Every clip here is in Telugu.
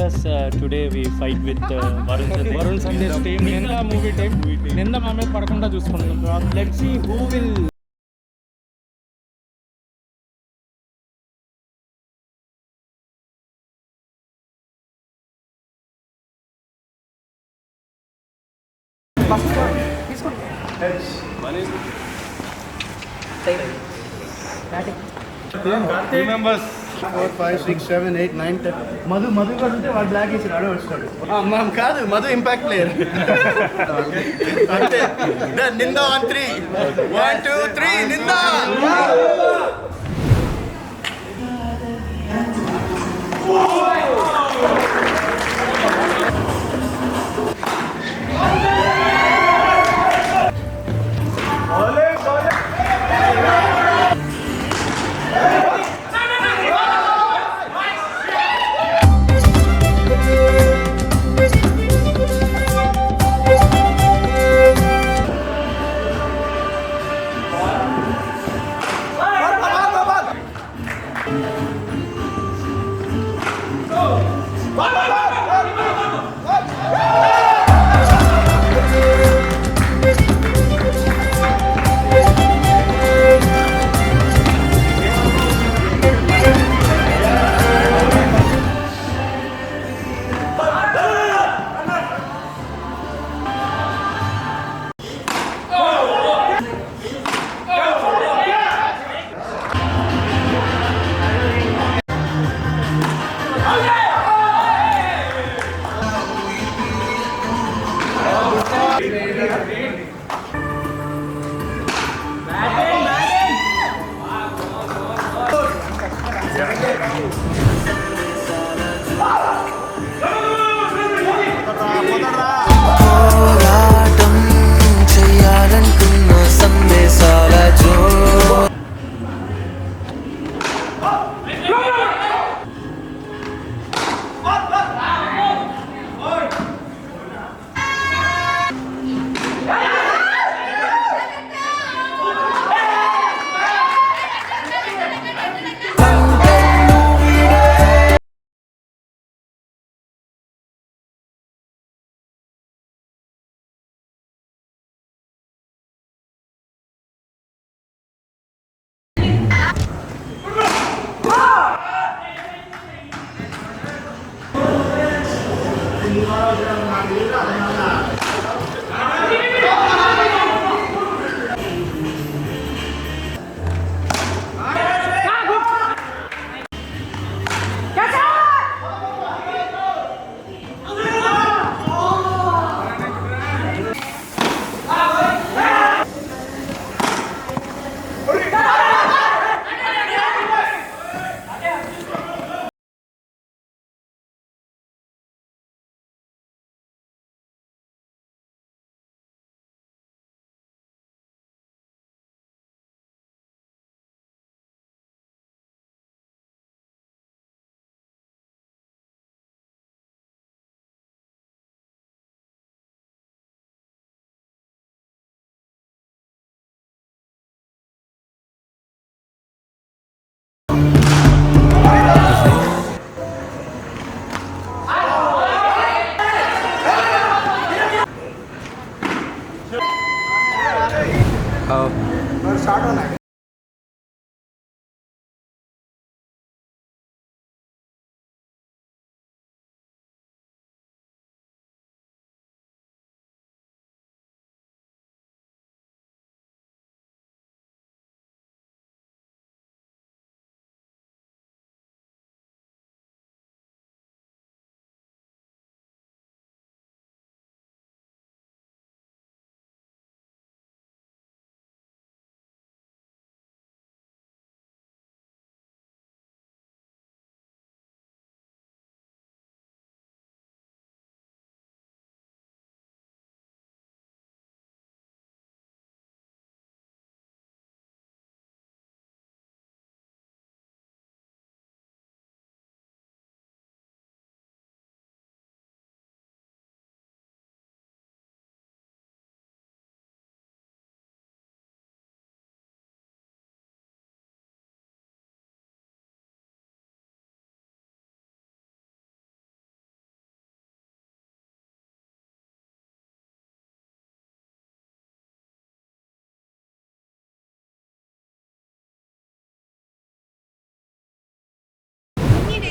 Nimbas, today we fight with Varun Sandesh's team. Ninda movie team. Ninda మా మీద పడకుండా చూసుకుంటాం. Let's see who will members 4, 5, 6, 7, 8, 9, 10 Madhu కూడా ఉంటే వాడు బ్లాక్ వేసి ఆడే వస్తాడు మనం కాదు మధు ఇంపాక్ట్ ప్లేయర్ అంటే నిందా ఆన్ 3 1 2 3 నిందా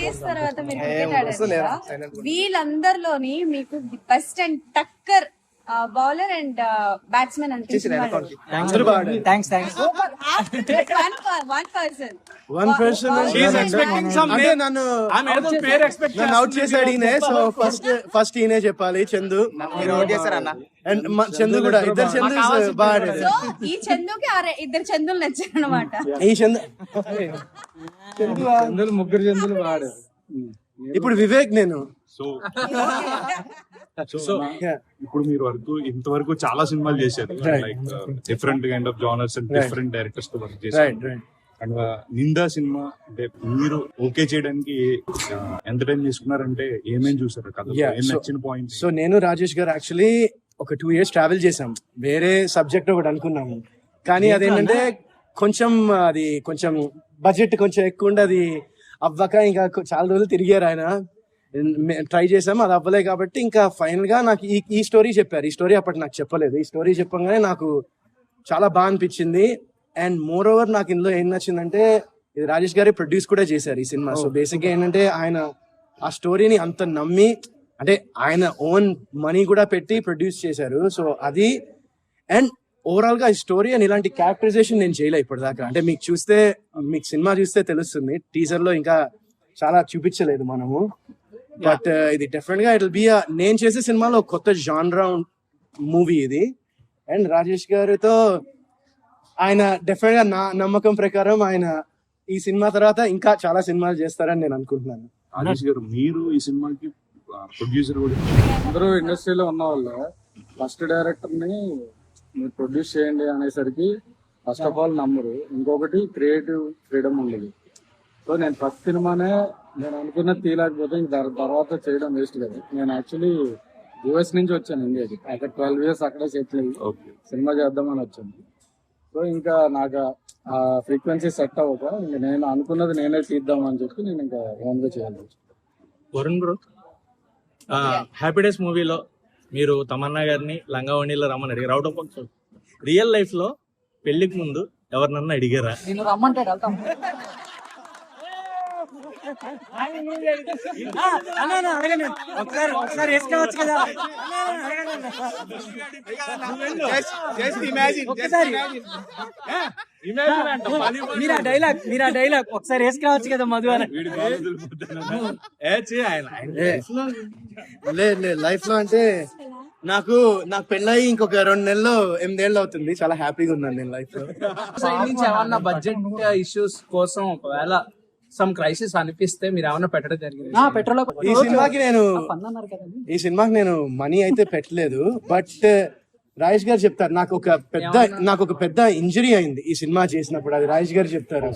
ఇయర్స్ తర్వాత మీరు క్రికెట్ ఆడారు. వీళ్ళందరిలోని మీకు best and Tucker bowler and batsmen అనిపించింది వన్ పర్సన్ నన్ను అవుట్ చేశాడు ఈయనే. సో ఫస్ట్ ఈయనే చెప్పాలి, చందు. అండ్ చందు కూడా, ఇద్దరు చందు బాగా. సో ఈ చందుకి ఇద్దరు చందులు నచ్చారు అనమాట. ఈ చందు ముగ్గురు చందులు బాగా. ఇప్పుడు వివేక్ నేను. సో ఇప్పుడు మీరు ఇంతవరకు చాలా సినిమాలు చేశారు, like different kind of genres and different directors తో వర్క్ చేశారు. అండ్ నిందా సినిమా అంటే మీరు ఓకే చేయడానికి ఎంత టైం తీసుకున్నారంటే ఏమేమి చూసారు కదా, ఏం నచ్చిన పాయింట్? సో నేను రాజేష్ గారు యాక్చువల్లీ ఒక 2 years ట్రావెల్ చేసాం. వేరే సబ్జెక్ట్ ఒకటి అనుకున్నాము, కానీ అదేంటంటే కొంచెం బడ్జెట్ కొంచెం ఎక్కువ ఉండి అది అవ్వక ఇంకా చాలా రోజులు తిరిగారు ఆయన. ట్రై చేసాం, అది అవ్వలే. కాబట్టి ఇంకా ఫైనల్ గా నాకు ఈ స్టోరీ చెప్పారు. ఈ స్టోరీ అప్పటి నాకు చెప్పలేదు. ఈ స్టోరీ చెప్పగానే నాకు చాలా బాగా అనిపించింది. అండ్ మోర్ ఓవర్ నాకు ఇందులో ఏం నచ్చిందంటే, ఇది రాజేష్ గారే ప్రొడ్యూస్ కూడా చేశారు ఈ సినిమా. సో బేసిక్ గా ఏంటంటే ఆయన ఆ స్టోరీని అంత నమ్మి, అంటే ఆయన ఓన్ మనీ కూడా పెట్టి ప్రొడ్యూస్ చేశారు. సో అది, అండ్ ఓవరాల్ గా ఈ స్టోరీ అండ్ ఇలాంటి క్యారెక్టరైజేషన్ నేను చేయలే ఇప్పటిదాకా. అంటే మీకు సినిమా చూస్తే తెలుస్తుంది, టీజర్ లో ఇంకా చాలా చూపించలేదు మనము. బట్ ఇది డెఫినెట్ గా ఇట్ విల్ బి నేను చేసే సినిమాలో కొత్త జాన్రా మూవీ ఇది. అండ్ రాజేష్ గారితో ఆయన డెఫినెట్ గా నా నమ్మకం ప్రకారం ఆయన ఈ సినిమా తర్వాత ఇంకా చాలా సినిమాలు చేస్తారని నేను అనుకుంటున్నాను. రాజేష్ గారు, మీరు ఈ సినిమాకి ప్రొడ్యూసర్ కూడా. అందరూ ఇండస్ట్రీలో ఉన్న వాళ్ళు ఫస్ట్ డైరెక్టర్ ని మీరు ప్రొడ్యూస్ చేయండి అనేసరికి ఫస్ట్ ఆఫ్ ఆల్ నమ్మరు, ఇంకొకటి క్రియేటివ్ ఫ్రీడమ్ ఉండదు. సో నేను ఫస్ట్ సినిమానే నేను అనుకున్నది తీయలేకపోతే ఇంక తర్వాత చేయడం వేస్ట్ కదా. నేను యాక్చువల్లీ యూఎస్ నుంచి వచ్చాను ఇండియాకి. అక్కడ 12 years అక్కడే సెటిల్ అయ్యి సినిమా చేద్దామని వచ్చాను. సో ఇంకా నాకు ఆ ఫ్రీక్వెన్సీ సెట్ అవ్వక ఇంకా నేను అనుకున్నది నేనే తీద్దామని చెప్పి నేను ఇంకా ఓన్ గా చేయాలి. వరుణ్ బ్రో, హ్యాపీ డేస్ మూవీలో మీరు తమన్నా గారిని లంగావణిలో రమ్మని అడిగారు. అవుట్ ఆఫ్ రియల్ లైఫ్ లో పెళ్లికి ముందు ఎవరినన్నా అడిగారా? నేను రమ్మంటాడు వెళ్తాం. ఒకసారి వేసుకోవచ్చు కదా. మీరు ఆ డైలాగ్ ఒకసారి వేసుకోవచ్చు కదా మధు అని. లైఫ్ లో అంటే నాకు పెళ్ళయి ఇంకొక 2 నెలల్లో 8 ఏళ్ళు అవుతుంది. చాలా హ్యాపీగా ఉన్నాను నేను లైఫ్ లో. ఏమన్నా బడ్జెట్ ఇష్యూస్ కోసం ఒకవేళ సమ్ క్రైసిస్ అనిపిస్తే మీరు ఏమన్నా పెట్టడం జరిగింది? పెట్రోల్ ఈ సినిమాకి నేను మనీ అయితే పెట్టలేదు. బట్ రాజేష్ గారు చెప్తారు, నాకు ఒక పెద్ద ఇంజరీ అయింది ఈ సినిమా చేసినప్పుడు. అది రాజేష్ గారు చెప్తారు.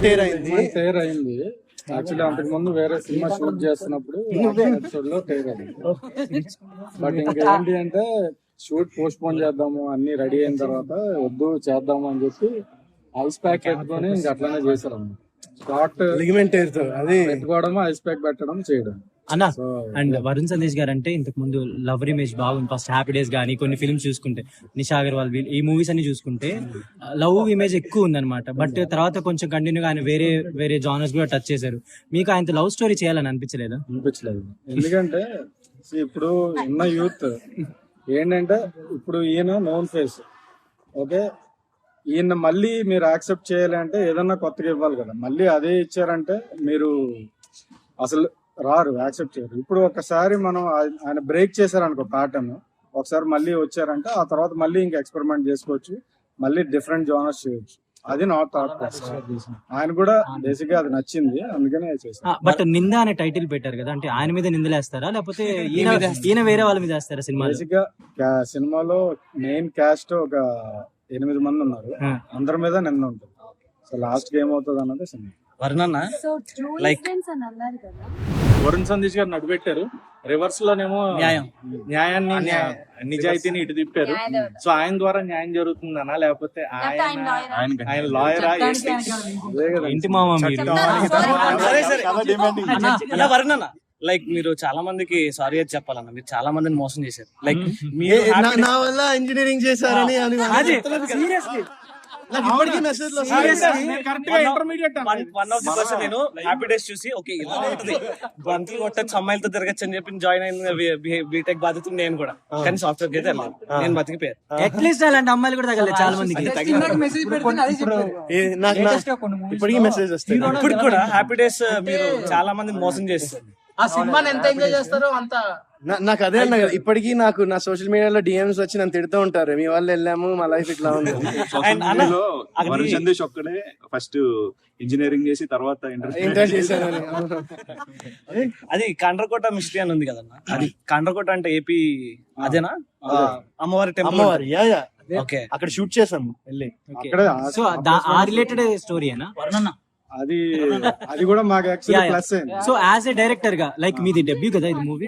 టైర్ అయింది. యాక్చువల్లీ అంతకు ముందు వేరే సినిమా షూట్ చేస్తున్నప్పుడు ఎపిసోడ్ లో టైర్ అయింది. బట్ ఇంకేంటి అంటే షూట్ పోస్ట్ పోన్ చేద్దాము అన్ని రెడీ అయిన తర్వాత వద్దు చేద్దాము అని చెప్పి ఐస్ ప్యాక్ ఎత్తుకొని ఇంక అట్లానే చేశారు. స్పాట్ లిగమెంట్ తో అది పెట్టుకోవడం, ఐస్ ప్యాక్ పెట్టడం, చేయడం. అన్నా అండ్ వరుణ్ సందేశ్ గారు అంటే ఇంతకు ముందు లవర్ ఇమేజ్ బాగుంది. ఫస్ట్ హ్యాపీ డేస్ గానీ కొన్ని ఫిల్మ్స్ చూసుకుంటే, నిషా అగర్వాల్ ఈ మూవీస్ అన్ని చూసుకుంటే లవ్ ఇమేజ్ ఎక్కువ ఉందన్నమాట. బట్ తర్వాత కొంచెం కంటిన్యూగా ఆయన వేరే జానర్స్ కూడా టచ్ చేశారు. మీకు ఆయన లవ్ స్టోరీ చేయాలని అనిపించలేదు? ఎందుకంటే ఇప్పుడు ఉన్న యూత్ ఏంటంటే, ఇప్పుడు ఈయన నోన్ ఫేస్, ఓకే, ఈయన మళ్ళీ మీరు యాక్సెప్ట్ చేయాలంటే ఏదన్నా కొత్తగా ఇవ్వాలి కదా. మళ్ళీ అదే ఇచ్చారంటే మీరు అసలు రారు, యాక్సెప్ట్ చేయరు. ఇప్పుడు ఒకసారి మనం ఆయన బ్రేక్ చేశారనుకో ప్యాటర్న్, ఒకసారి మళ్ళీ వచ్చారంటే ఆ తర్వాత మళ్ళీ ఇంకా ఎక్స్పెరిమెంట్ చేసుకోవచ్చు, మళ్ళీ డిఫరెంట్ జానర్స్ చేయొచ్చు. అది నా థాట్ ప్రాసెస్. ఆయన కూడా బేసిక్ గా అది నచ్చింది, అందుకనే చేశారు. బట్ నింద అనే టైటిల్ పెట్టారు కదా, అంటే ఆయన మీద నిందలేస్తారా లేకపోతే ఈయన వేరే వాళ్ళ మీద వేస్తారా సినిమా? బేసిక్ గా సినిమాలో మెయిన్ క్యాస్ట్ ఒక 8 మంది ఉన్నారు, అందరి మీద నింద ఉంటుంది. సో లాస్ట్ కి ఏమవుతుంది అన్నది సినిమా. వరుణ్ సందేశ్ గారు నడిపెట్టారు, రివర్స్ లోనేమో న్యాయాన్ని నిజాయితీని ఇటు తిప్పారు. సో ఆయన ద్వారా న్యాయం జరుగుతుందనా లేకపోతే ఆయన లాయరా? ఇంటి మామ వరుణ్ అన్న, లైక్ మీరు చాలా మందికి సారీ అని చెప్పాలన్న, మీరు చాలా మందిని మోసం చేశారు. లైక్ నా వల్ల ఇంజనీరింగ్ చేశారని నాకు ఇప్పటికీ మెసేజ్ కరెక్ట్ గా intermediate one of the person నేను హ్యాపీ డేస్ చూసి ఓకే ఇలా ఉంటది బంతులు కొట్టచ్చు అమ్మాయిలతో తిరగచ్చు అని చెప్పి జాయిన్ అయిన బీటెక్ బాధ్యత నేను కూడా కానీ సాఫ్ట్వేర్ కి అయితే వెళ్ళాను నేను బతికిపోయాను అట్లీస్ట్ అలాంటి అమ్మాయిలు కూడా తగలేదు చాలా మందికి. ఇప్పటికీ మెసేజ్ వస్తాయి. ఇప్పుడు కూడా హ్యాపీ డేస్ మీరు చాలా మంది మోసం చేస్తారు. ఆ సినిమాని ఎంత ఎంజాయ్ చేస్తారో అంత. నాకు అదే అన్న కదా, ఇప్పటికీ నాకు నా సోషల్ మీడియాలో డిఎంస్ వచ్చి నన్ను తిడుతూ ఉంటారు, మీ వాళ్ళు వెళ్ళాము మా లైఫ్ ఇట్లా ఉంది. వరుణ్ సందేశ్ ఒక్కడే ఫస్ట్ ఇంజనీరింగ్ చేసి తర్వాత ఇంటర్ చేశాను. అది కండ్రకోట మిస్టరీ అని ఉంది కదన్నా, అది కండ్రకోట అంటే ఏపీ అదేనా అమ్మవారి టెంపుల్? అమ్మవారి ఓకే, అక్కడ షూట్ చేసాము వెళ్ళి. అక్కడే సో ఆ రిలేటెడ్ స్టోరీనా? అది కూడా మాకు యాక్చువల్లీ ప్లస్ అయింది. సో యాజ్ ఎ డైరెక్టర్ గా లైక్ మీది డెబ్యూ కదా ఇది movie,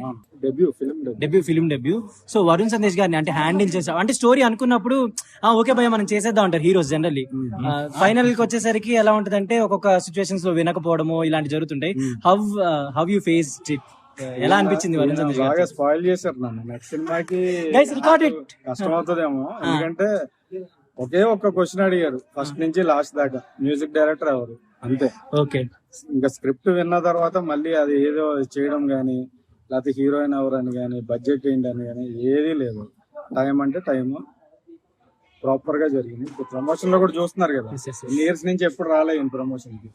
film debut. So Varun Sandesh గారిని అంటే హ్యాండిల్ చేసాం అంటే స్టోరీ అనుకున్నప్పుడు ఓకే భయ మనం చేసేద్దాం అంటారు హీరోస్ జనరల్లీ. ఫైనల్ కి వచ్చేసరికి ఎలా ఉంటదంటే ఒక్కొక్క సిచ్యువేషన్స్ లో వినకపోవడము ఇలాంటి జరుగుతుంటాయి. How you face it? ఎలా అనిపించింది వరుణ్ సందేశ్ గారు? బాగా స్పాయిల్ చేశారు నన్ను. నెక్స్ట్ సినిమాకి కష్టం అవుతుందేమో, ఎందుకంటే ఒకే ఒక్క క్వశ్చన్ అడిగారు ఫస్ట్ నుంచి లాస్ట్ దాకా, మ్యూజిక్ డైరెక్టర్ ఎవరు అంతే. ఓకే, ఇంకా స్క్రిప్ట్ విన్న తర్వాత మళ్ళీ అది ఏదో చేయడం గానీ, లేకపోతే హీరోయిన్ ఎవరు అని గానీ, బడ్జెట్ ఏంటి అని గానీ ఏదీ లేదు. టైం అంటే టైం ప్రాపర్ గా జరిగింది. ఇప్పుడు ప్రమోషన్ లో కూడా చూస్తున్నారు కదా, ఇయర్స్ నుంచి ఎప్పుడు రాలేదు ప్రమోషన్ కి.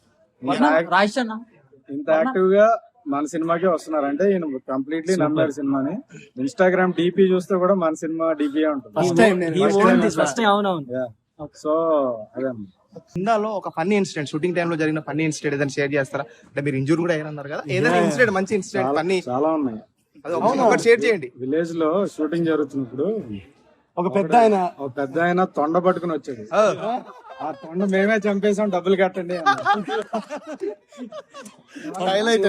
ఇంత యాక్టివ్ గా మన సినిమాకే వస్తున్నారు అంటే ఈయన కంప్లీట్లీ నమ్మారు సినిమాని. ఇన్స్టాగ్రామ్ డిపి చూస్తే కూడా మన సినిమా డిపి ఉంటుంది. సో అదే ఇందాలో ఒక ఫన్నీ ఇన్సిడెంట్, షూటింగ్ టైమ్ లో జరిగిన ఫన్నీ ఇన్సిడెంట్ ఏదైనా షేర్ చేస్తారా? అంటే మీరు ఇంజూర్ కూడా అయ్యారన్నారు కదా, ఏదైనా ఇన్సిడెంట్ మంచి ఇన్సిడెంట్ ఫన్నీ చాలా ఉన్నాయి. ఒకటి షేర్ చేయండి. విలేజ్ లో షూటింగ్ జరుగుతున్నప్పుడు ఒక పెద్ద ఆయన తొండ పట్టుకుని వచ్చాడు. ఆ తొండ మేమే చంపేసాం, డబ్బులు కట్టండి హైలైట్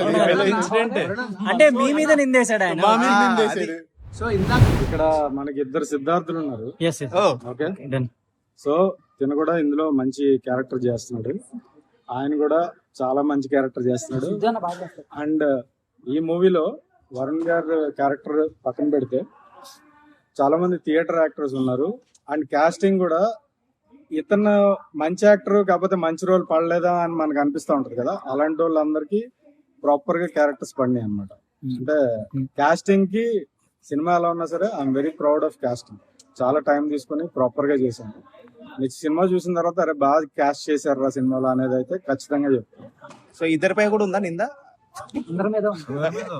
అంటే మీ మీద నిందేశాడు ఆయన. సో ఇందాక ఇక్కడ మనకి ఇద్దరు సిద్ధార్థులు ఉన్నారు. Okay, Done. సో తిను కూడా ఇందులో మంచి క్యారెక్టర్ చేస్తున్నాడు, ఆయన కూడా చాలా మంచి క్యారెక్టర్ చేస్తున్నాడు. అండ్ ఈ మూవీలో వరుణ్ గారు క్యారెక్టర్ పక్కన పెడితే చాలా మంది థియేటర్ యాక్టర్స్ ఉన్నారు. అండ్ కాస్టింగ్ కూడా ఇతను మంచి యాక్టర్ కాకపోతే మంచి రోల్ పడలేదా అని మనకు అనిపిస్తూ ఉంటది కదా, అలాంటి వాళ్ళందరికీ ప్రాపర్ గా క్యారెక్టర్స్ పడినాయి అనమాట. అంటే కాస్టింగ్ కి సినిమా ఎలా ఉన్నా సరే I'm very proud of casting. చాలా టైం తీసుకుని ప్రాపర్ గా చేశాను. నెక్స్ట్ సినిమా చూసిన తర్వాత అరే బాగా క్యాస్ట్ చేశారు ఆ సినిమాలో అనేది అయితే ఖచ్చితంగా చెప్తాను. సో ఇద్దరిపై కూడా ఉందా నిందా?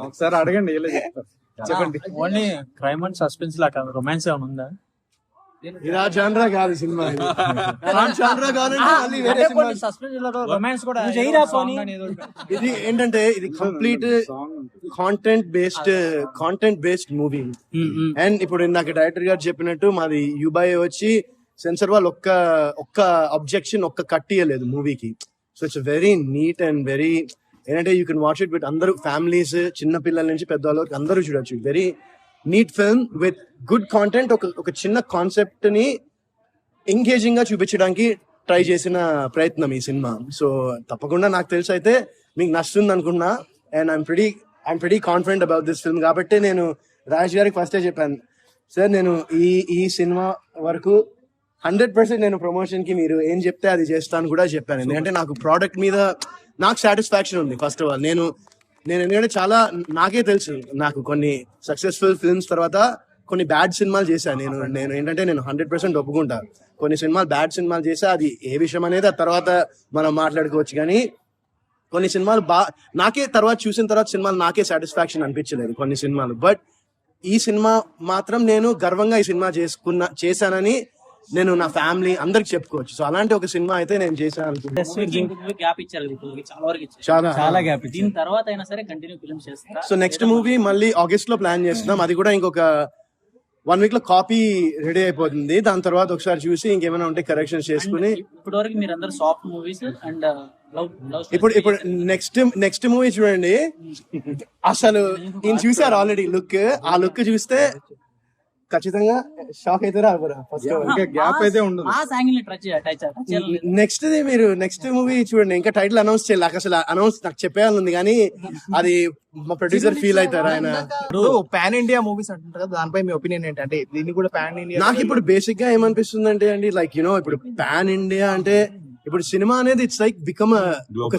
ఒకసారి అడగండి, ఇలా చెప్తారు. చెప్పండి. ఓన్లీ క్రైమ్ అండ్ సస్పెన్స్ లాగా రొమాన్స్ ఏమైనా ఉందా? ఇలా జానరా కాదు సినిమా, జానరా కాదంటే మళ్ళీ వేరే సినిమా. ఇది ఏంటంటే ఇది complete content based movie. And ఇప్పుడు నాకు డైరెక్టర్ గారు చెప్పినట్టు మాది యుబాయ్ వచ్చి సెన్సర్ వాళ్ళు ఒక్క అబ్జెక్షన్ కట్ ఇయ్యలేదు మూవీకి. So it's very neat and very ఏంటంటే you can watch it with అందరూ ఫ్యామిలీస్, చిన్న పిల్లల నుంచి పెద్దవాళ్ళకి అందరూ చూడొచ్చు. Very neat film with good content. ఒక చిన్న కాన్సెప్ట్ ని ఎంగేజింగ్ గా చూపించడానికి ట్రై చేసిన ప్రయత్నం ఈ సినిమా. సో తప్పకుండా నాకు తెలిసి అయితే మీకు నచ్చుతుంది అనుకున్నా. And I'm pretty confident about this film. కాబట్టి నేను రాజేష్ గారికి ఫస్టే చెప్పాను, సార్ నేను ఈ సినిమా వరకు 100% నేను ప్రమోషన్ కి మీరు ఏం చెప్తే అది చేస్తాను కూడా చెప్పాను. ఎందుకంటే నాకు ప్రోడక్ట్ మీద నాకు సాటిస్ఫాక్షన్ ఉంది. ఫస్ట్ ఆఫ్ ఆల్ నేను ఎందుకంటే చాలా నాకే తెలుసు, నాకు కొన్ని సక్సెస్ఫుల్ ఫిల్మ్స్ తర్వాత కొన్ని బ్యాడ్ సినిమాలు చేశాను. నేను ఏంటంటే నేను 100% ఒప్పుకుంటా, కొన్ని సినిమాలు బ్యాడ్ సినిమాలు చేసా. అది ఏ విషయం అనేది ఆ తర్వాత మనం మాట్లాడుకోవచ్చు. కానీ కొన్ని సినిమాలు నాకే తర్వాత చూసిన తర్వాత సినిమాలు నాకే సాటిస్ఫాక్షన్ అనిపించలేదు కొన్ని సినిమాలు. బట్ ఈ సినిమా మాత్రం నేను గర్వంగా ఈ సినిమా చేశానని నేను నా ఫ్యామిలీ అందరికి చెప్పుకోవచ్చు. సో అలాంటి ఒక సినిమా అయితే నేను చేశాను. చాలా గ్యాప్. దీని తర్వాత అయినా సరే కంటిన్యూ ఫిల్మ్స్ చేస్తారా? సో నెక్స్ట్ మూవీ మళ్ళీ ఆగస్ట్ లో ప్లాన్ చేస్తున్నాం. అది కూడా ఇంకొక 1 week లో కాపీ రెడీ అయిపోతుంది. దాని తర్వాత ఒకసారి చూసి ఇంకేమైనా ఉంటే కరెక్షన్స్ చేసుకుని. ఇప్పటి వరకు మీరు అందరు సాఫ్ట్ మూవీస్ అండ్ ఇప్పుడు నెక్స్ట్ మూవీ చూడండి. అసలు నేను చూసారు ఆల్రెడీ లుక్. ఆ లుక్ చూస్తే ఖచ్చితంగా షాక్ అయితే రాబోరా ఫస్ట్ ఇంకా గ్యాప్ అయితే ఉండదు. మాస్ యాంగిల్ ని టచ్ చేయాలి. నెక్స్ట్ మీరు నెక్స్ట్ మూవీ చూడండి, ఇంకా టైటిల్ అనౌన్స్ చేయాలి. నాకు అసలు అనౌన్స్ నాకు చెప్పేయాలి కానీ అది మా ప్రొడ్యూసర్ ఫీల్ అవుతారు ఆయన. పాన్ ఇండియా మూవీస్ అంటుంటారు కదా, దానిపై మీ ఒపీనియన్ ఏంటంటే దీన్ని కూడా పాన్ ఇండియా? నాకు ఇప్పుడు బేసిక్ గా ఏమనిపిస్తుంది అంటే అండి, లైక్ యూనో ఇప్పుడు పాన్ ఇండియా అంటే ఇప్పుడు సినిమా అనేది ఇట్స్ లైక్ బికమ్ ఒక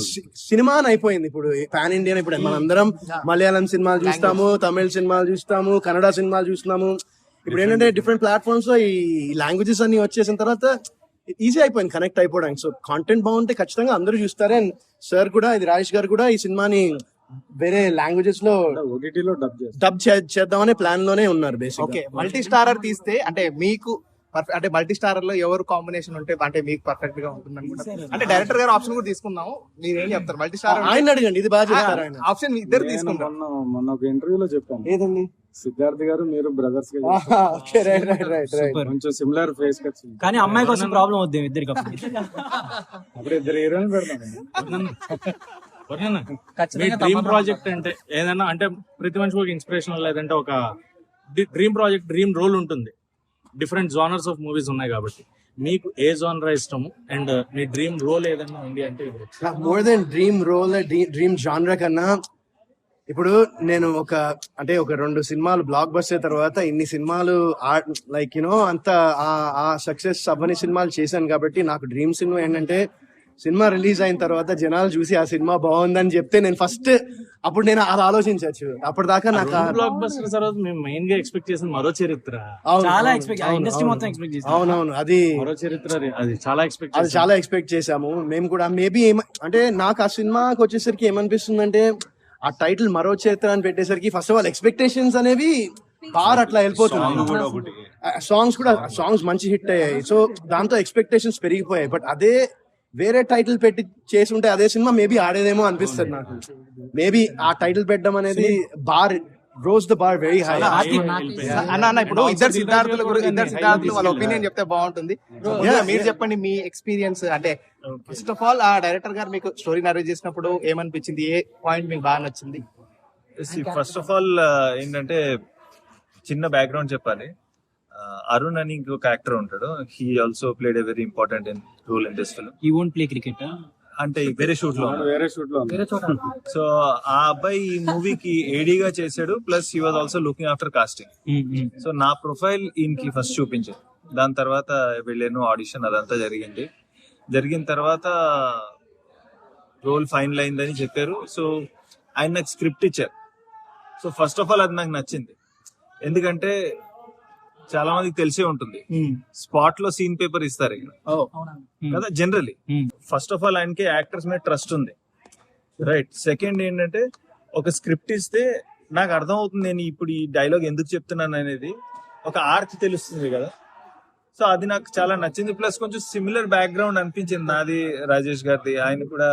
సినిమా అని అయిపోయింది ఇప్పుడు పాన్ ఇండియా. ఇప్పుడు మనందరం మలయాళం సినిమాలు చూస్తాము, తమిళ సినిమాలు చూస్తాము, కన్నడ సినిమాలు చూస్తున్నాము. ఇప్పుడు ఏంటంటే డిఫరెంట్ ప్లాట్ఫామ్స్ లో ఈ లాంగ్వేజెస్ అన్ని వచ్చేసిన తర్వాత ఈజీ అయిపోయింది కనెక్ట్ అయిపోవడానికి. సో కాంటెంట్ బాగుంటే ఖచ్చితంగా అందరూ చూస్తారు. అండ్ సార్ కూడా, ఇది రాజేష్ గారు కూడా ఈ సినిమాని వేరే లాంగ్వేజెస్ లో ఓటీటీలో డబ్ చేద్దామనే ప్లాన్ లోనే ఉన్నారు బేసిక్. ఓకే, మల్టీ స్టారర్ తీస్తే అంటే మీకు అంటే మల్టీ స్టారర్ లో ఎవరు కాంబినేషన్ ఉంటే అంటే మీకు పర్ఫెక్ట్ గా ఉంటుంది అనుకుంటారు? అంటే డైరెక్టర్ గారు ఆప్షన్ కూడా తీసుకుందాము, మీరు ఏం చెప్తారు? మల్టీ స్టారర్ ఆయన అడిగండి, ఇది బాగా చెప్తారు ఆయన. ఆప్షన్ ఇద్దరు తీసుకుంటారు. మొన్న ఒక ఇంటర్వ్యూలో చెప్పాను, ఏదండి సిద్ధార్థ్ గారు మీరు బ్రదర్స్ గా okay, right right right right. కొంచెం సిమిలర్ ఫేస్ కట్స్. కానీ అమ్మాయి కోసం ప్రాబ్లం వద్దు ఇద్దరికి. అప్పుడు ఇద్దరు హీరోయిన్ పెడతాం. మీ డ్రీమ్ ప్రాజెక్ట్ అంటే ఏదైనా అంటే ప్రతి మనిషికి ఒక ఇన్స్పిరేషన్ లేదంటే ఒక డ్రీమ్ ప్రాజెక్ట్, డ్రీమ్ రోల్ ఉంటుంది. డిఫరెంట్ జానర్స్ ఆఫ్ మూవీస్ ఉన్నాయి కాబట్టి మీకు ఏ జానర్ ఇష్టము అండ్ మీ డ్రీమ్ రోల్ ఏదైనా ఉంది అంటే? More than dream role, dream genre కన్నా ఇప్పుడు నేను ఒక 2 సినిమాలు బ్లాక్ బస్టర్ తర్వాత ఇన్ని సినిమాలు లైక్ యూనో అంత ఆ సక్సెస్ అవ్వని సినిమాలు చేశాను కాబట్టి నాకు డ్రీమ్ సినిమా ఏంటంటే సినిమా రిలీజ్ అయిన తర్వాత జనాలు చూసి ఆ సినిమా బాగుందని చెప్తే నేను ఫస్ట్ అప్పుడు నేను అది ఆలోచించచ్చు. అప్పటిదాకా నాకు బ్లాక్ బస్టర్ తర్వాత మేము మెయిన్ గా ఎక్స్పెక్ట్ చేసిన మరో చరిత్ర. చాలా ఎక్స్పెక్ట్, ఇండస్ట్రీ మొత్తం ఎక్స్పెక్ట్ చేసాం. అవునవును, అది మరో చరిత్ర, అది చాలా ఎక్స్పెక్ట్ చేసాము మేము కూడా. మేబీ అంటే నాకు ఆ సినిమాకి వచ్చేసరికి ఏమనిపిస్తుంది ఆ టైటిల్ మరో చరిత్ర అని పెట్టేసరికి ఫస్ట్ ఆఫ్ ఆల్ ఎక్స్పెక్టేషన్స్ అనేవి బాగా అట్లా వెళ్ళిపోతుంది. సాంగ్స్ మంచి హిట్ అయ్యాయి, సో దాంతో ఎక్స్పెక్టేషన్స్ పెరిగిపోయాయి. బట్ అదే వేరే టైటిల్ పెట్టి చేసి ఉంటే అదే సినిమా మేబీ ఆడేదేమో అనిపిస్తుంది నాకు. మేబీ ఆ టైటిల్ పెట్టడం అనేది bar rose the bar very high. అన్న ఇప్పుడు ఇద్దరు సిద్ధార్థులు వాళ్ళ ఒపీనియన్ చెప్తే బాగుంటుంది. మీరు చెప్పండి మీ ఎక్స్పీరియన్స్. అంటే ఫస్ట్ ఆఫ్ ఆల్ ఆ డైరెక్టర్ గారు మీకు స్టోరీ నరేట్ చేసినప్పుడు ఏమనిపించింది, ఏ పాయింట్ మీకు బాగా నచ్చింది? ఫస్ట్ ఆఫ్ ఆల్ ఏంటంటే చిన్న బ్యాక్గ్రౌండ్ చెప్పాలి. అరుణ్ అని ఇంకొక యాక్టర్ ఉంటాడు, he also played a very important role in this film. He won't play cricket అంటే వేరే షూట్ లో. సో ఆ అబ్బాయి ఈ మూవీకి ఏడీగా చేశాడు, plus he was also looking after casting. So నా ప్రొఫైల్ ఈయనకి ఫస్ట్ చూపించాను, దాని తర్వాత వెళ్ళాను ఆడిషన్, అదంతా జరిగిన తర్వాత రోల్ ఫైనల్ అయిందని చెప్పారు. సో ఆయన నాకు స్క్రిప్ట్ ఇచ్చారు. సో ఫస్ట్ ఆఫ్ ఆల్ అది నాకు నచ్చింది, ఎందుకంటే చాలా మందికి తెలిసే ఉంటుంది స్పాట్ లో సీన్ పేపర్ ఇస్తారు కదా జనరలీ. ఫస్ట్ ఆఫ్ ఆల్ ఆయనకి యాక్టర్స్ మీద ట్రస్ట్ ఉంది, రైట్. సెకండ్ ఏంటంటే ఒక స్క్రిప్ట్ ఇస్తే నాకు అర్థం అవుతుంది నేను ఇప్పుడు ఈ డైలాగ్ ఎందుకు చెప్తున్నాను అనేది, ఒక ఆర్క్ తెలుస్తుంది కదా. సో అది నాకు చాలా నచ్చింది. ప్లస్ కొంచెం సిమిలర్ బ్యాక్గ్రౌండ్ అనిపించింది నాది, రాజేష్ గారిది. ఆయన కూడా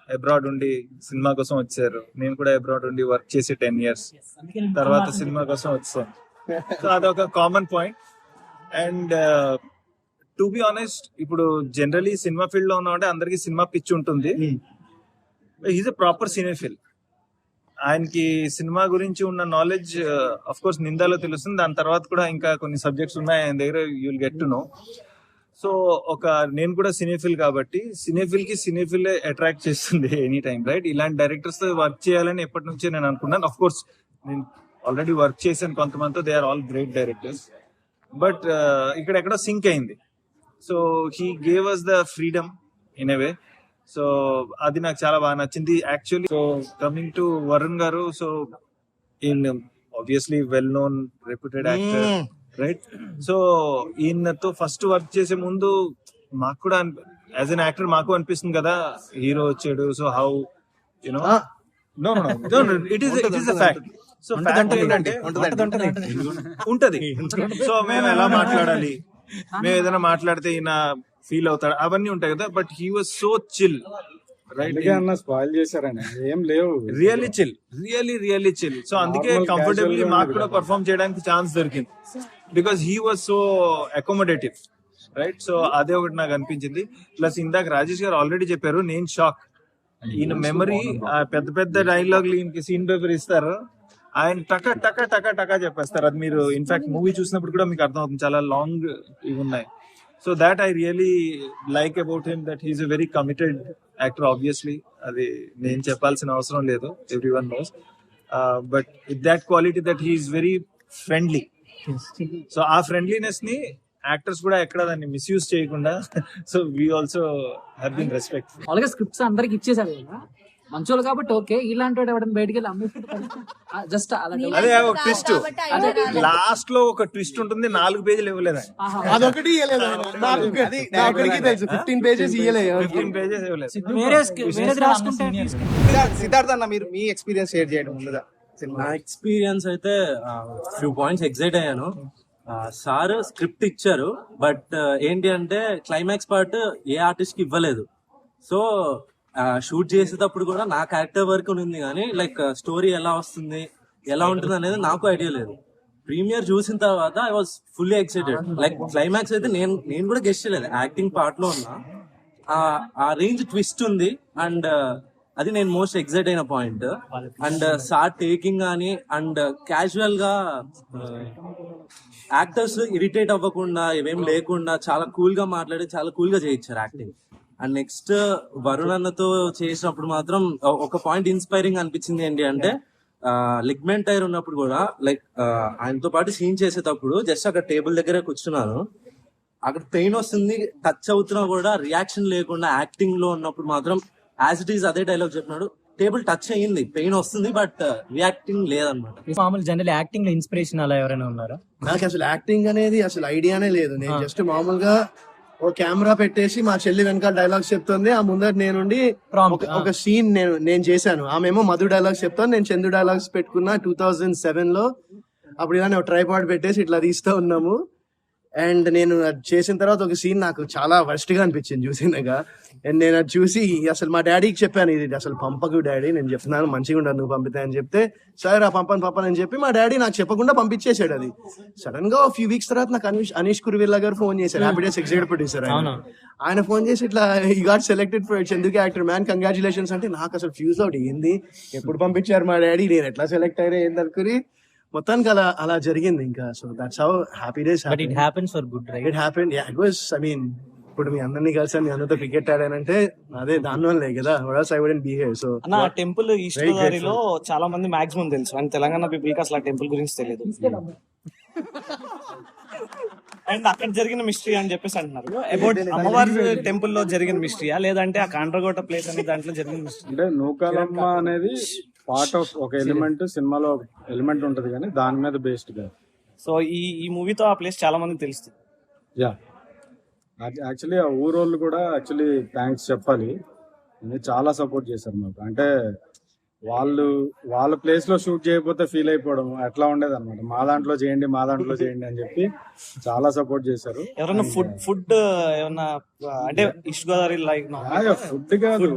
అబ్రాడ్ ఉండి సినిమా కోసం వచ్చారు, నేను కూడా అబ్రాడ్ ఉండి వర్క్ చేసి 10 years తర్వాత సినిమా కోసం వచ్చాను. సో అదొక common point. And to be honest, ఇప్పుడు జనరలీ సినిమా ఫీల్డ్ లో ఉన్నామంటే అందరికి సినిమా పిచ్ ఉంటుంది. Is a proper cinephile. ఆయనకి సినిమా గురించి ఉన్న నాలెడ్జ్ అఫ్ కోర్స్ నిందాలో తెలుస్తుంది, దాని తర్వాత కూడా ఇంకా కొన్ని సబ్జెక్ట్స్ ఉన్నాయి ఆయన దగ్గర, you will get to know. So నేను కూడా సినిఫిల్ కాబట్టి సినిఫిల్ అట్రాక్ట్ చేస్తుంది ఎనీ టైం, రైట్. ఇలాంటి డైరెక్టర్స్ తో వర్క్ చేయాలని ఎప్పటి నుంచే నేను అనుకున్నాను. అఫ్ కోర్స్ నేను ఆల్రెడీ వర్క్ చేశాను కొంతమందితో, they are all great directors. But ఇక్కడ ఎక్కడో సింక్ అయింది. So he gave us the freedom in a way. So అది నాకు చాలా బాగా నచ్చింది actually. So coming to Varun garu, so ఈయన obviously well known reputed actor, right. So ఈయనతో ఫస్ట్ వర్క్ చేసే ముందు మాకు కూడా యాజ్ అన్ యాక్టర్ మాకు అనిపిస్తుంది కదా, హీరో వచ్చాడు, so how you know it is a fact. So ఉంటది. సో మేము ఎలా మాట్లాడాలి, మేము ఏదైనా మాట్లాడితే ఈయన ఫీల్ అవుతాడు, అవన్నీ ఉంటాయి కదా. But he was so chill, right. Spoil చేశారని ఏం లేవు, రియల్లీ చిల్. సో అందుకే కంఫర్టబుల్లీ మాకు కూడా పర్ఫార్మ్ చేయడానికి ఛాన్స్ దొరికింది, because he was so accommodative, right. So అదే ఒకటి నాకు అనిపించింది. ప్లస్ ఇందాక రాజేష్ గారు ఆల్రెడీ చెప్పారు, నేను షాక్. ఈయన మెమరీ, పెద్ద పెద్ద డైలాగులు ఈయనకి సీన్ పేపర్ ఇస్తారు, ఆయన టక టక టక టక చెప్పేస్తారు. అది మీరు ఇన్ఫాక్ట్ మూవీ చూసినప్పుడు కూడా మీకు అర్థం అవుతుంది, చాలా లాంగ్ ఇవి ఉన్నాయి. So that I really like about him, that he's a very committed actor. Obviously అది నేను చెప్పాల్సిన అవసరం లేదు, everyone knows. But with that quality that he's very friendly. So ఆ ఫ్రెండ్లీనెస్ ని యాక్టర్స్ కూడా ఎక్కడ దాన్ని మిస్యూజ్ చేయకుండా, so we also have been respect. అలాగే స్క్రిప్ట్స్ అందరికి ఇచ్చేసారు కదా మంచోళ్ళు కాబట్టి ఓకే. ఇలాంటి వాడు ఎవరైనా బయటికి వెళ్ళి జస్ట్ అలా అదే ఒక ట్విస్ట్ లాస్ట్ లో ఒక ట్విస్ట్ ఉంటుంది, 4 పేజీలు ఇవ్వలేదు. అదొకటి ఇవ్వలేదు, 15 పేజెస్ ఇవ్వలేదు. సిద్ధార్థ అన్న, మీరు మీ ఎక్స్పీరియన్స్ షేర్ చేయడం ముందుగా. నా ఎక్స్పీరియన్స్ అయితే ఫ్యూ పాయింట్స్ ఎగ్జైట్ అయ్యాను. సార్ స్క్రిప్ట్ ఇచ్చారు, బట్ ఏంటి అంటే క్లైమాక్స్ పార్ట్ ఏ ఆర్టిస్ట్ కి ఇవ్వలేదు. సో షూట్ చేసేటప్పుడు కూడా నా క్యారెక్టర్ వర్క్ ఉంది, కానీ లైక్ స్టోరీ ఎలా వస్తుంది ఎలా ఉంటుంది అనేది నాకు ఐడియా లేదు. ప్రీమియర్ చూసిన తర్వాత I was fully excited. Like climax అయితే నేను కూడా గెస్ట్ చేయలేదు, యాక్టింగ్ పార్ట్ లో ఉన్నా. ఆ రేంజ్ ట్విస్ట్ ఉంది, అండ్ అది నేను మోస్ట్ ఎక్సైట్ అయిన పాయింట్. అండ్ సార్ టేకింగ్ కానీ, అండ్ క్యాజువల్ గా యాక్టర్స్ ఇరిటేట్ అవ్వకుండా ఇవేం లేకుండా చాలా కూల్ గా మాట్లాడి చాలా కూల్ గా చేయించారు యాక్టింగ్. అండ్ నెక్స్ట్ వరుణ్ అన్నతో చేసినప్పుడు మాత్రం ఒక పాయింట్ ఇన్స్పైరింగ్ అనిపించింది. ఏంటి అంటే లిగ్మెంట్ టైర్ ఉన్నప్పుడు కూడా లైక్ ఆయనతో పాటు సీన్ చేసేటప్పుడు జస్ట్ అక్కడ టేబుల్ దగ్గర కూర్చున్నాను, అక్కడ పెయిన్ వస్తుంది, టచ్ అవుతున్నా కూడా రియాక్షన్ లేకుండా యాక్టింగ్ లో ఉన్నప్పుడు మాత్రం యాజ్ ఇట్ ఈస్ అదే డైలాగ్ చెప్పినాడు. టేబుల్ టచ్ అయ్యింది, పెయిన్ వస్తుంది, బట్ రియాక్టింగ్ లేదనమాట. మామూలు జనరల్ యాక్టింగ్ లో ఇన్స్పిరేషన్ అలా ఎవరైనా ఉన్నారా? నాకు అసలు యాక్టింగ్ అనేది అసలు ఐడియానే లేదు. నేను జస్ట్ మామూలుగా ఓ కెమెరా పెట్టేసి మా చెల్లి వెనకాల డైలాగ్స్ చెప్తుంది, ఆ ముందర నేనుండి ఒక సీన్ నేను చేశాను. ఆమెమో మధు డైలాగ్స్ చెప్తాను, నేను చందు డైలాగ్స్ పెట్టుకున్నా 2007 లో. అప్పుడు ఇలా నేను ట్రైపాడ్ పెట్టేసి ఇట్లా తీస్తూ ఉన్నాము. అండ్ నేను అది చేసిన తర్వాత ఒక సీన్ నాకు చాలా వర్స్ట్ గా అనిపించింది చూసినాక. అండ్ నేను అది చూసి అసలు మా డాడీకి చెప్పాను, ఇది అసలు పంపకు డాడీ, నేను చెప్తున్నాను మంచిగా ఉండదు నువ్వు పంపితే అని చెప్తే, సరే పంపను అని చెప్పి మా డాడీ నాకు చెప్పకుండా పంపించేశాడు. అది సడన్ గా ఫ్యూ వీక్స్ తర్వాత నాకు అనీష్ కురువిల్లా గారు ఫోన్ చేశారు, హ్యాపీ డేస్ ఎగ్జిక్యూటివ్ ప్రొడ్యూసర్. ఆయన ఫోన్ చేసి ఇట్లా ఈ గాట్ సెలెక్టెడ్ ఫర్ చందుకి యాక్టర్ మ్యాన్, కంగ్రాచులేషన్స్ అంటే నాకు అసలు ఫ్యూజ్ అవుట్ ఏంది, ఎప్పుడు పంపించారు మా డాడీ, నేను ఎట్లా సెలెక్ట్ అయ్యా ఏందనుకుని మొత్తానికి అలా జరిగింది. ఇంకా so that's how happy days. But it happens for good, right? It happened. Yeah, it was. I mean, ఇప్పుడు మీ అందరినీ కలిసి మీ అందరితో క్రికెట్ ఆడానంటే అదే దాని వల్లే కదా. or else I wouldn't be here. So అన్న టెంపుల్ ఈస్ట్ గోదావరిలో చాలా మంది మాక్సిమం తెలుసు, అండ్ తెలంగాణ పీపుల్ కి అసలు ఆ టెంపుల్ గురించి తెలియదు. అండ్ అక్కడ జరిగిన మిస్టరీ అని చెప్పేసి అంటున్నారు. అబౌట్ అమ్మవారి టెంపుల్ లో జరిగిన మిస్టరీయా, లేదంటే ఆ కాండ్రగోట ప్లేస్ అనే దాంట్లో జరిగిన మిస్టరీ? అంటే నూకాలమ్మ అనేది పార్ట్ ఆఫ్ ఒక ఎలిమెంట్, సినిమాలో ఎలిమెంట్ ఉంటది కానీ దాని మీద బేస్డ్ గా. సో ఈ మూవీతో ఆ ప్లేస్ చాలా మందికి తెలుస్తుంది. యా, యాక్చువల్లీ ఆ ఊరోళ్ళు కూడా యాక్చువల్లీ థ్యాంక్స్ చెప్పాలి, చాలా సపోర్ట్ చేశారు మాకు. అంటే వాళ్ళ ప్లేస్ లో షూట్ చేయకపోతే ఫీల్ అయిపోవడం అట్లా ఉండేది అనమాట. మా దాంట్లో చేయండి అని చెప్పి చాలా సపోర్ట్ చేశారు. ఎవరైనా ఫుడ్ ఏమన్నా అంటే ఈస్ట్ గోదావరి లైక్ ఫుడ్ కాదు,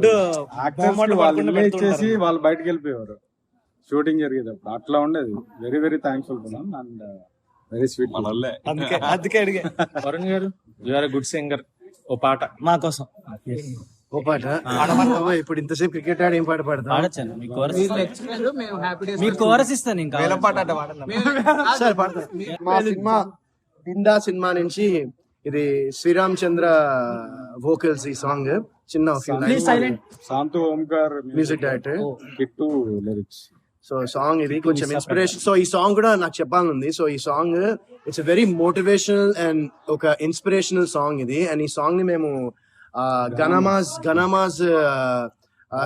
ఇచ్చేసి వాళ్ళు బయటకు వెళ్ళిపోయేవారు షూటింగ్ జరిగేటప్పుడు. అట్లా ఉండేది. Very very thankful and very sweet. అందుకే అడిగా. Varun garu, you are a good singer, ఓ పాట మా కోసం. ఓ పాట ఇప్పుడు ఇంతసేపు క్రికెట్ ఆడి ఏం పాట పాడతా? సరే పాడతా. మా సినిమా బిందా సినిమా నుంచి ఇది శ్రీరామ్ చంద్ర వోకల్స్ ఈ సాంగ్. చిన్న శాంతు Omkar music director, Kittu lyrics. So song ఇది కొంచెం ఇన్స్పిరేషన్. సో ఈ సాంగ్ కూడా నాకు చెప్పాలనుంది. సో ఈ song it's very motivational and ఒక ఇన్స్పిరేషనల్ సాంగ్ ఇది. అండ్ ఈ సాంగ్ ని మేము గణమాజ్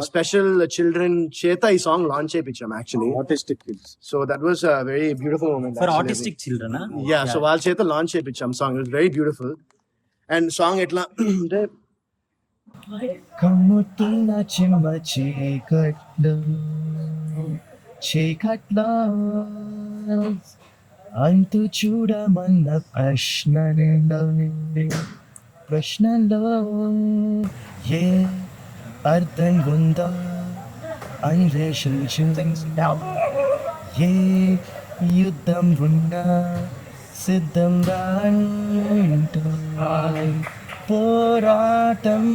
స్పెషల్ చిల్డ్రన్ చేత ఈ సాంగ్ లాంచ్ చేయించాం actually, artistic kids. So that was very beautiful moment for artistic children. Yeah, so వాళ్ళ చేత లాంచ్ చేయించాం song. It was very beautiful. And song ఎట్లా అంటే కమ్ముతున్న చిమ్మ చీకట్లో అంతు చూడమన్న ప్రశ్నలో ఏ అర్థం ఉందో అన్వేషించింది. ఏ యుద్ధం ఉన్నా సిద్ధంగా పోరాటం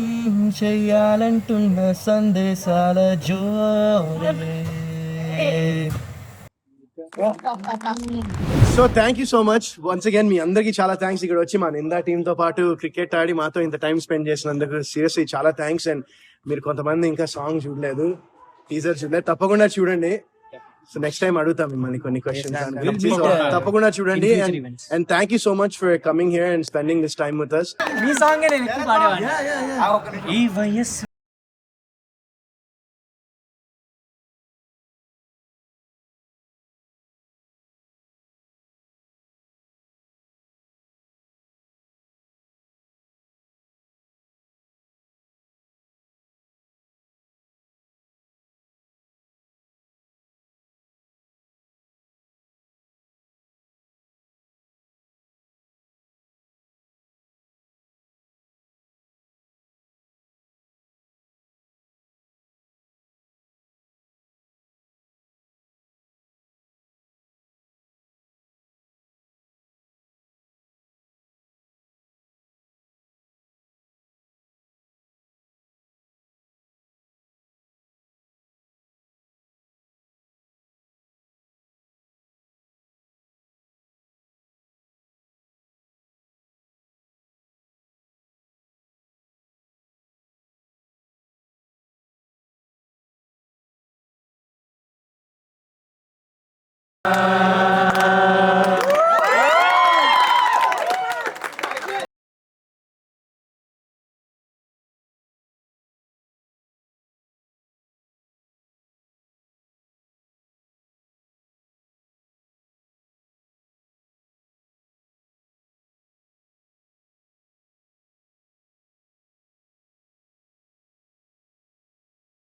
చెయ్యాలంటున్న సందేశాల జోరే. So thank you so much once again. మీ అందరికి చాలా థ్యాంక్స్ ఇక్కడ వచ్చి మా నిందా టీమ్ తో పాటు క్రికెట్ ఆడి మాతో ఇంత టైం స్పెండ్ చేసినందుకు సీరియస్లీ చాలా థ్యాంక్స్. అండ్ మీరు కొంతమంది ఇంకా సాంగ్ చూడలేదు, టీజర్ చూడలేదు, తప్పకుండా చూడండి. సో నెక్స్ట్ టైం అడుగుతాం మిమ్మల్ని కొన్ని క్వశ్చన్స్, తప్పకుండా చూడండి. And thank you so much for coming here and spending this time with us. Me song నేను ఎక్కువ పాడేవాడిని. ఈ వయస్సు